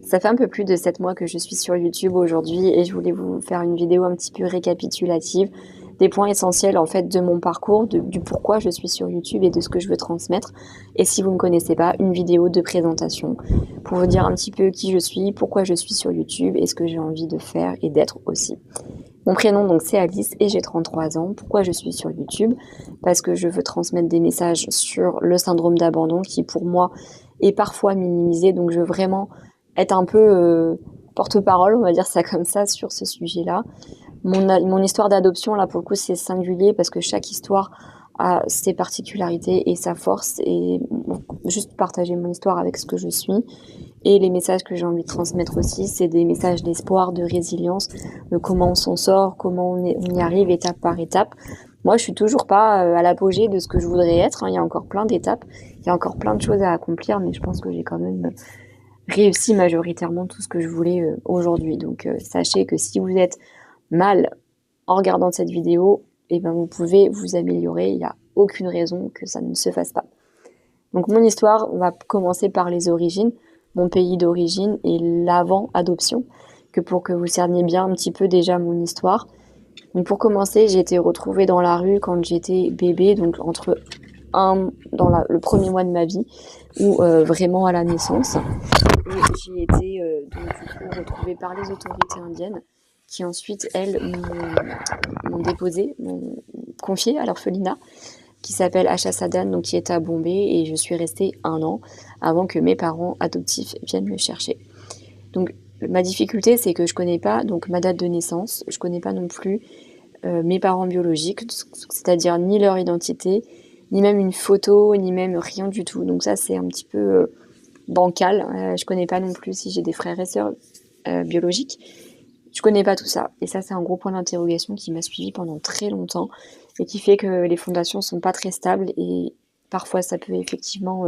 Ça fait un peu plus de 7 mois que je suis sur YouTube aujourd'hui et je voulais vous faire une vidéo un petit peu récapitulative des points essentiels en fait de mon parcours, du pourquoi je suis sur YouTube et de ce que je veux transmettre. Et si vous ne me connaissez pas, une vidéo de présentation pour vous dire un petit peu qui je suis, pourquoi je suis sur YouTube et ce que j'ai envie de faire et d'être aussi. Mon prénom donc c'est Alice et j'ai 33 ans. Pourquoi je suis sur YouTube? Parce que je veux transmettre des messages sur le syndrome d'abandon qui pour moi est parfois minimisé, donc je veux vraiment être un peu porte-parole, on va dire ça comme ça, sur ce sujet-là. Mon histoire d'adoption, là, pour le coup, c'est singulier parce que chaque histoire a ses particularités et sa force. Et bon, juste partager mon histoire avec ce que je suis. Et les messages que j'ai envie de transmettre aussi, c'est des messages d'espoir, de résilience, de comment on s'en sort, comment on y arrive étape par étape. Moi, je suis toujours pas à l'apogée de ce que je voudrais être, hein. Il y a encore plein d'étapes, il y a encore plein de choses à accomplir, mais je pense que j'ai quand même réussi majoritairement tout ce que je voulais aujourd'hui. Donc, sachez que si vous êtes mal en regardant cette vidéo, eh ben, vous pouvez vous améliorer. Il n'y a aucune raison que ça ne se fasse pas. Donc mon histoire, on va commencer par les origines, mon pays d'origine et l'avant-adoption, pour que vous cerniez bien un petit peu déjà mon histoire. Donc pour commencer, j'ai été retrouvée dans la rue quand j'étais bébé, donc le premier mois de ma vie, ou vraiment à la naissance. Et j'ai été donc du coup retrouvée par les autorités indiennes qui ensuite, elles, m'ont déposé, m'ont confié à l'orphelinat qui s'appelle Asha Sadan, donc qui est à Bombay, et je suis restée 1 an avant que mes parents adoptifs viennent me chercher. Donc ma difficulté, c'est que je connais pas donc ma date de naissance, je connais pas non plus mes parents biologiques, c'est-à-dire ni leur identité, ni même une photo, ni même rien du tout. Donc ça, c'est un petit peu bancal. Je connais pas non plus si j'ai des frères et sœurs biologiques. Je connais pas tout ça. Et ça, c'est un gros point d'interrogation qui m'a suivi pendant très longtemps et qui fait que les fondations sont pas très stables et parfois ça peut effectivement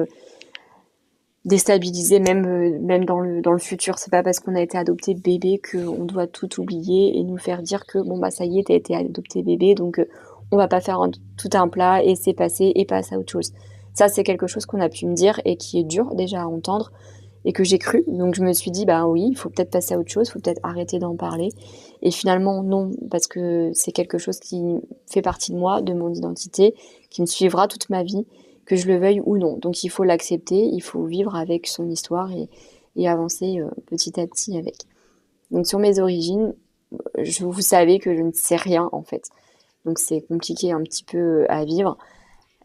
déstabiliser même dans le futur. C'est pas parce qu'on a été adopté bébé qu'on doit tout oublier et nous faire dire que bon bah ça y est, t'as été adopté bébé, donc on va pas faire tout un plat et c'est passé et passe à autre chose. Ça, c'est quelque chose qu'on a pu me dire et qui est dur déjà à entendre et que j'ai cru. Donc je me suis dit, bah oui, il faut peut-être passer à autre chose, il faut peut-être arrêter d'en parler. Et finalement, non, parce que c'est quelque chose qui fait partie de moi, de mon identité, qui me suivra toute ma vie, que je le veuille ou non. Donc il faut l'accepter, il faut vivre avec son histoire et avancer petit à petit avec. Donc sur mes origines, vous savez que je ne sais rien en fait. Donc c'est compliqué un petit peu à vivre.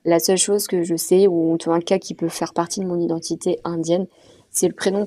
La seule chose que je sais, ou en tout cas qui peut faire partie de mon identité indienne, c'est le prénom